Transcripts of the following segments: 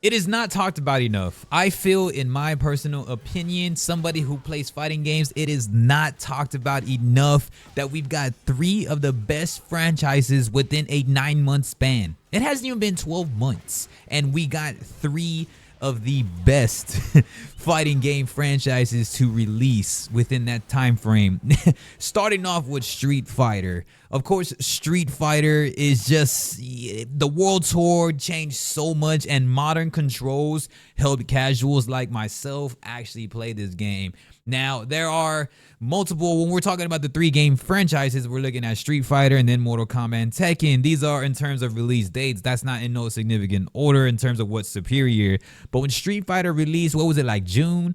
It is not talked about enough. I feel, in my personal opinion, somebody who plays fighting games, it is not talked about enough that we've got 3 of the best franchises within a 9-month span. It hasn't even been 12 months, and we got 3 of the best fighting game franchises to release within that time frame. Starting off with Street Fighter. Of course, Street Fighter is just, the world tour changed so much, and modern controls helped casuals like myself actually play this game. Now, there are multiple, when we're talking about the 3 game franchises, we're looking at Street Fighter and then Mortal Kombat and Tekken. These are in terms of release dates. That's not in no significant order in terms of what's superior. But when Street Fighter released, what was it, like June?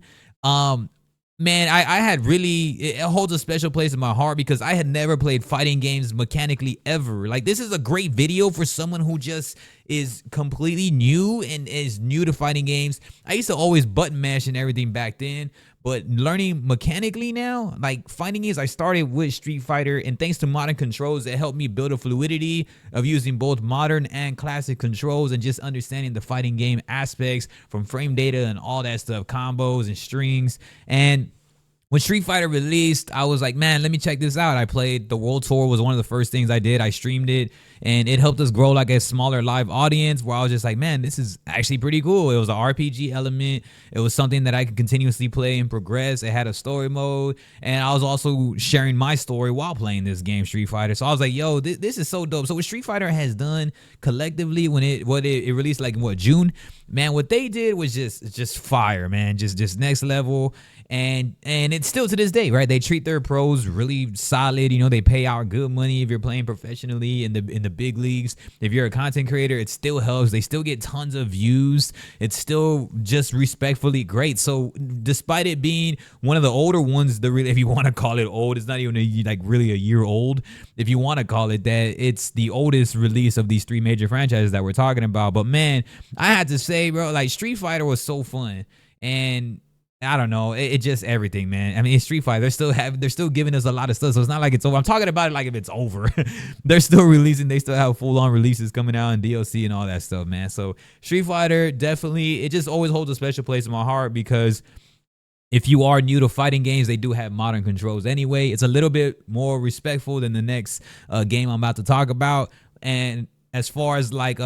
Man, I had really, it holds a special place in my heart because I had never played fighting games mechanically ever. Like, this is a great video for someone who just is completely new and is new to fighting games. I used to always button mash and everything back then, but learning mechanically now, like fighting games, I started with Street Fighter, and thanks to modern controls, it helped me build a fluidity of using both modern and classic controls and just understanding the fighting game aspects from frame data and all that stuff, combos and strings. And when Street Fighter released, I was like, man, let me check this out. I played the World Tour, was one of the first things I did. I streamed it, and it helped us grow like a smaller live audience where I was just like, man, this is actually pretty cool. It was an RPG element. It was something that I could continuously play and progress. It had a story mode, and I was also sharing my story while playing this game, Street Fighter. So I was like, yo, this is so dope. So what Street Fighter has done collectively when it released, like in what, June? Man, what they did was just fire, man. Just next level. And it's still to this day, right? They treat their pros really solid. You know, they pay out good money if you're playing professionally in the big leagues. If you're a content creator, it still helps. They still get tons of views. It's still just respectfully great. So despite it being one of the older ones, if you want to call it old, it's not even really a year old. If you want to call it that, it's the oldest release of these 3 major franchises that we're talking about. But man, I had to say, bro, like Street Fighter was so fun. And I don't know. It just everything, man. I mean, it's Street Fighter. They're still giving us a lot of stuff. So it's not like it's over. I'm talking about it like if it's over. They're still releasing. They still have full-on releases coming out and DLC and all that stuff, man. So Street Fighter, definitely, it just always holds a special place in my heart because if you are new to fighting games, they do have modern controls anyway. It's a little bit more respectful than the next game I'm about to talk about. And as far as like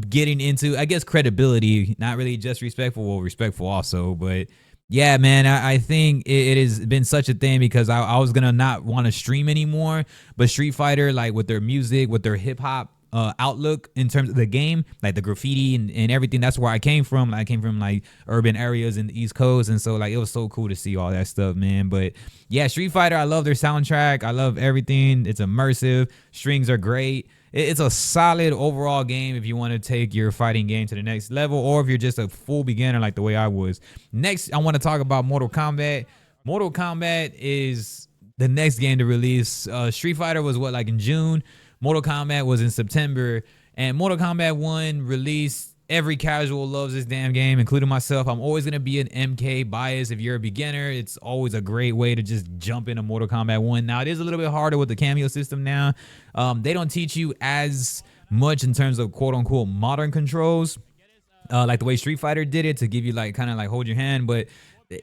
getting into, I guess, credibility, not really just respectful, well, respectful also, but yeah, man, I think it has been such a thing because I was gonna not want to stream anymore, but Street Fighter, like with their music, with their hip-hop outlook in terms of the game, like the graffiti and everything, that's where I came from. I came from like urban areas in the East Coast, and so like it was so cool to see all that stuff, man. But yeah, Street Fighter, I love their soundtrack. I love everything. It's immersive. Strings are great. It's a solid overall game if you want to take your fighting game to the next level, or if you're just a full beginner like the way I was. Next, I want to talk about Mortal Kombat. Mortal Kombat is the next game to release. Street Fighter was what, like in June? Mortal Kombat was in September, and Mortal Kombat 1 released. Every casual loves this damn game, including myself. I'm always going to be an MK bias. If you're a beginner, it's always a great way to just jump into Mortal Kombat 1. Now, it is a little bit harder with the cameo system now. They don't teach you as much in terms of quote-unquote modern controls, like the way Street Fighter did it to give you like kind of like hold your hand, but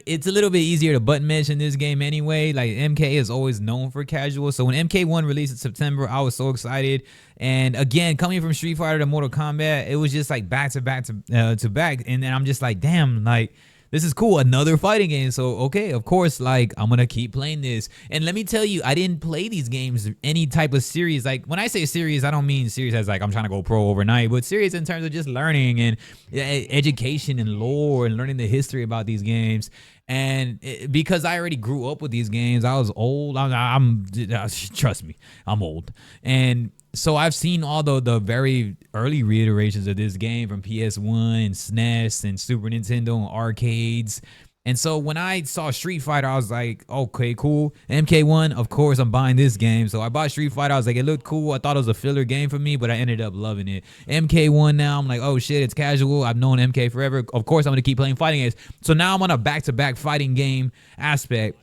it's a little bit easier to button mash in this game anyway. Like MK is always known for casual. So when MK1 released in September, I was so excited. And again, coming from Street Fighter to Mortal Kombat, it was just like back to back to back. And then I'm just like, damn, like this is cool. Another fighting game. So, okay, of course, like I'm going to keep playing this. And let me tell you, I didn't play these games any type of series. Like when I say series, I don't mean series as like I'm trying to go pro overnight, but series in terms of just learning and education and lore and learning the history about these games. And because I already grew up with these games, I was old. Trust me, I'm old. And so I've seen all the very early reiterations of this game from PS1 and SNES and Super Nintendo and arcades. And so when I saw Street Fighter, I was like, okay, cool. MK1, of course, I'm buying this game. So I bought Street Fighter. I was like, it looked cool. I thought it was a filler game for me, but I ended up loving it. MK1 now, I'm like, oh shit, it's casual. I've known MK forever. Of course, I'm going to keep playing fighting games. So now I'm on a back-to-back fighting game aspect.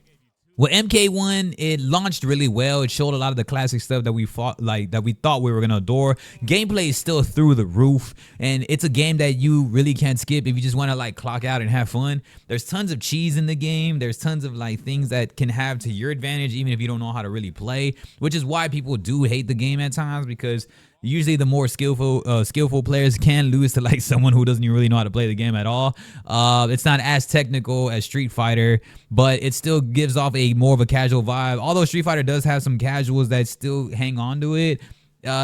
Well, MK1, it launched really well. It showed a lot of the classic stuff that we fought, like that we thought we were gonna adore. Gameplay is still through the roof, and it's a game that you really can't skip if you just want to like clock out and have fun. There's tons of cheese in the game. There's tons of like things that can have to your advantage, even if you don't know how to really play. Which is why people do hate the game at times, because usually the more skillful players can lose to like someone who doesn't even really know how to play the game at all. It's not as technical as Street Fighter, but it still gives off a more of a casual vibe. Although Street Fighter does have some casuals that still hang on to it,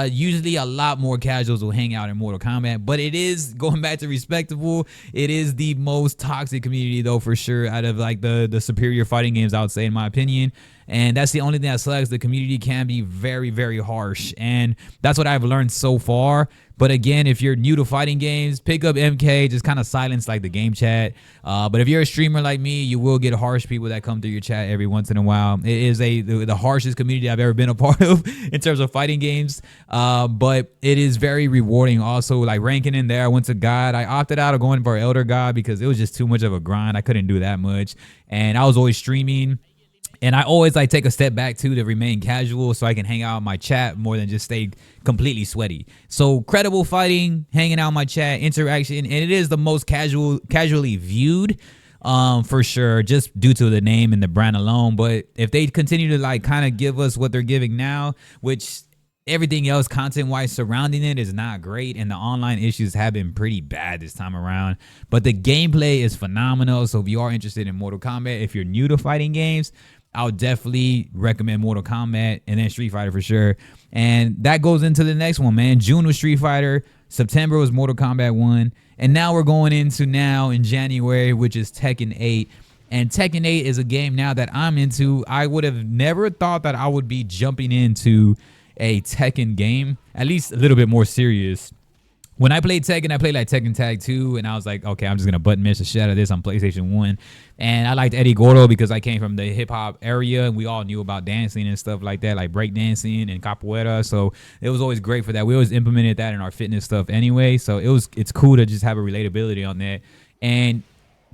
usually a lot more casuals will hang out in Mortal Kombat, but it is, going back to respectable, it is the most toxic community though, for sure, out of like the superior fighting games, I would say, in my opinion. And that's the only thing that sucks. The community can be very, very harsh, and that's what I've learned so far. But again, if you're new to fighting games, pick up MK, just kind of silence like the game chat. But if you're a streamer like me, you will get harsh people that come through your chat every once in a while. It is the harshest community I've ever been a part of in terms of fighting games. But it is very rewarding also, like ranking in there. I went to God. I opted out of going for Elder God because it was just too much of a grind. I couldn't do that much. And I was always streaming. And I always like take a step back too to remain casual so I can hang out in my chat more than just stay completely sweaty. So credible fighting, hanging out in my chat, interaction, and it is the most casually viewed, for sure, just due to the name and the brand alone. But if they continue to like kind of give us what they're giving now, which everything else content-wise surrounding it is not great, and the online issues have been pretty bad this time around. But the gameplay is phenomenal. So if you are interested in Mortal Kombat, if you're new to fighting games, I would definitely recommend Mortal Kombat, and then Street Fighter for sure. And that goes into the next one, man. June was Street Fighter. September was Mortal Kombat 1. And now we're going into now in January, which is Tekken 8. And Tekken 8 is a game now that I'm into. I would have never thought that I would be jumping into a Tekken game, at least a little bit more serious. When I played Tekken, I played like Tekken Tag 2, and I was like, okay, I'm just going to button mash the shit out of this on PlayStation 1. And I liked Eddie Gordo because I came from the hip-hop area, and we all knew about dancing and stuff like that, like break dancing and capoeira. So it was always great for that. We always implemented that in our fitness stuff anyway. So it's cool to just have a relatability on that. And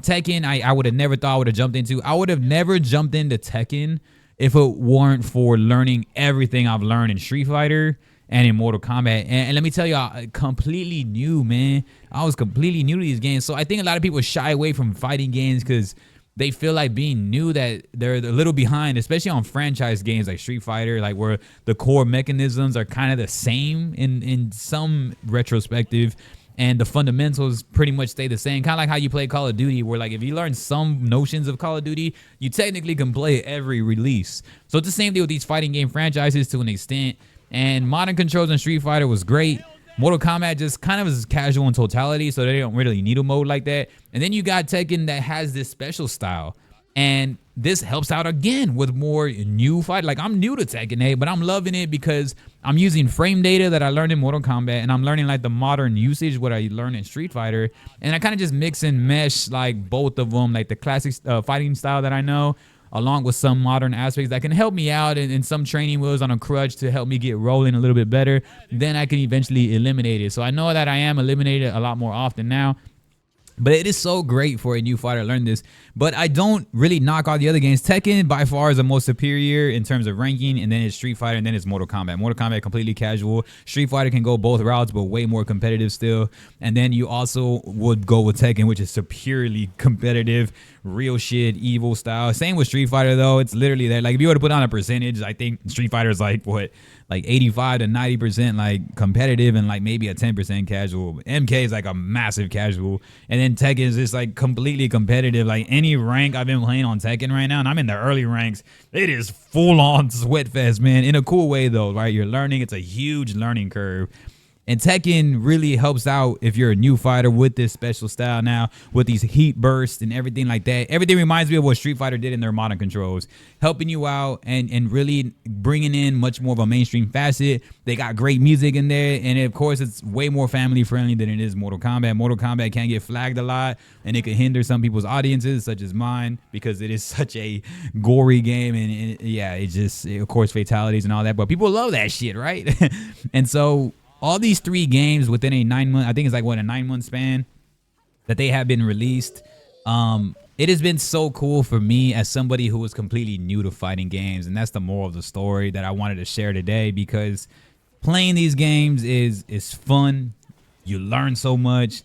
Tekken, I would have never thought I would have jumped into. I would have never jumped into Tekken if it weren't for learning everything I've learned in Street Fighter and in Mortal Kombat. And let me tell you, I completely new, man. I was completely new to these games. So I think a lot of people shy away from fighting games because they feel like being new, that they're a little behind, especially on franchise games like Street Fighter, like where the core mechanisms are kind of the same in some retrospective, and the fundamentals pretty much stay the same. Kind of like how you play Call of Duty, where like if you learn some notions of Call of Duty, you technically can play every release. So it's the same deal with these fighting game franchises to an extent. And modern controls in Street Fighter was great. Mortal Kombat just kind of is casual in totality, so they don't really need a mode like that. And then you got Tekken that has this special style. And this helps out again with more new fight. Like, I'm new to Tekken 8, but I'm loving it because I'm using frame data that I learned in Mortal Kombat, and I'm learning like the modern usage, what I learned in Street Fighter. And I kind of just mix and mesh like both of them, like the classic fighting style that I know, along with some modern aspects that can help me out and some training wheels on a crutch to help me get rolling a little bit better. Then I can eventually eliminate it. So I know that I am eliminated a lot more often now. But it is so great for a new fighter to learn this. But I don't really knock all the other games. Tekken by far is the most superior in terms of ranking, and then it's Street Fighter, and then it's Mortal Kombat. Mortal Kombat completely casual. Street Fighter can go both routes, but way more competitive still. And then you also would go with Tekken, which is purely competitive, real shit, evil style. Same with Street Fighter though. It's literally that. Like if you were to put on a percentage, I think Street Fighter is like what? Like 85 to 90% like competitive and like maybe a 10% casual. MK is like a massive casual. And then Tekken is just like completely competitive. Like any rank I've been playing on Tekken right now, and I'm in the early ranks, it is full on sweat fest, man. In a cool way though, right? You're learning. It's a huge learning curve. And Tekken really helps out if you're a new fighter with this special style now, with these heat bursts and everything like that. Everything reminds me of what Street Fighter did in their modern controls, helping you out and really bringing in much more of a mainstream facet. They got great music in there, and of course, it's way more family friendly than it is Mortal Kombat. Mortal Kombat can get flagged a lot, and it can hinder some people's audiences, such as mine, because it is such a gory game, and yeah, it just, of course, fatalities and all that. But people love that shit, right? And so all these 3 games within a 9 month, I think it's like what, a 9 month span that they have been released. It has been so cool for me as somebody who was completely new to fighting games, and that's the moral of the story that I wanted to share today, because playing these games is fun. You learn so much,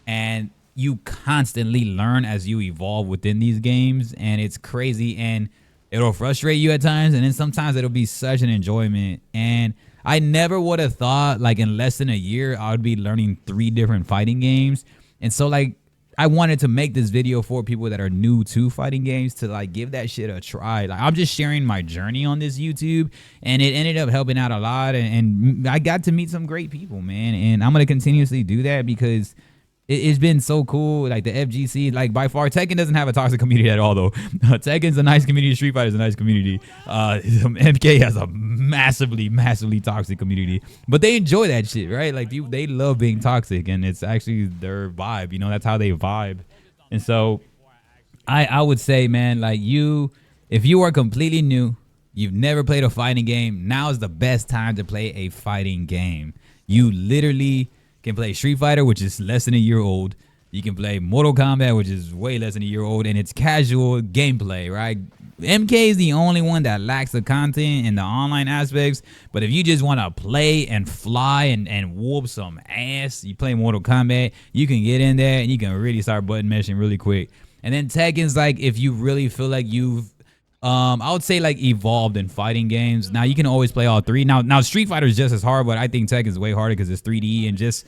and you constantly learn as you evolve within these games, and it's crazy, and it'll frustrate you at times, and then sometimes it'll be such an enjoyment. And I never would have thought, like, in less than a year I would be learning 3 different fighting games. And so, like, I wanted to make this video for people that are new to fighting games to, like, give that shit a try. Like, I'm just sharing my journey on this YouTube, and it ended up helping out a lot, and I got to meet some great people, man. And I'm gonna continuously do that because it's been so cool. Like, the FGC, like, by far, Tekken doesn't have a toxic community at all, though. Tekken's a nice community. Street Fighter's a nice community. MK has a massively toxic community, but they enjoy that shit, right? Like, they love being toxic, and it's actually their vibe. You know, that's how they vibe. And so, I would say, man, like, if you are completely new, you've never played a fighting game, now is the best time to play a fighting game. You literally can play Street Fighter, which is less than a year old. You can play Mortal Kombat, which is way less than a year old, and it's casual gameplay, right? MK is the only one that lacks the content and the online aspects, but if you just want to play and fly and whoop some ass, you play Mortal Kombat, you can get in there and you can really start button mashing really quick. And then Tekken's like, if you really feel like you've I would say, like, evolved in fighting games. Now you can always play all 3. Now Street Fighter is just as hard, but I think Tekken is way harder because it's 3D and just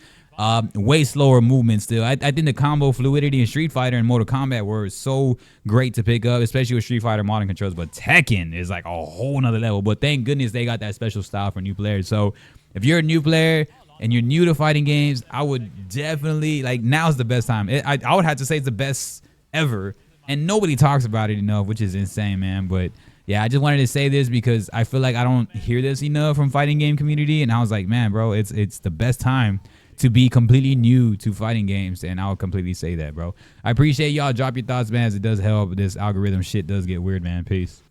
way slower movement still. I think the combo fluidity in Street Fighter and Mortal Kombat were so great to pick up, especially with Street Fighter modern controls. But Tekken is like a whole nother level. But thank goodness they got that special style for new players. So if you're a new player and you're new to fighting games, I would definitely, like, now's the best time. I would have to say it's the best ever. And nobody talks about it enough, which is insane, man. But yeah, I just wanted to say this because I feel like I don't hear this enough from fighting game community. And I was like, man, bro, it's the best time to be completely new to fighting games. And I'll completely say that, bro. I appreciate y'all. Drop your thoughts, man, as it does help. This algorithm shit does get weird, man. Peace.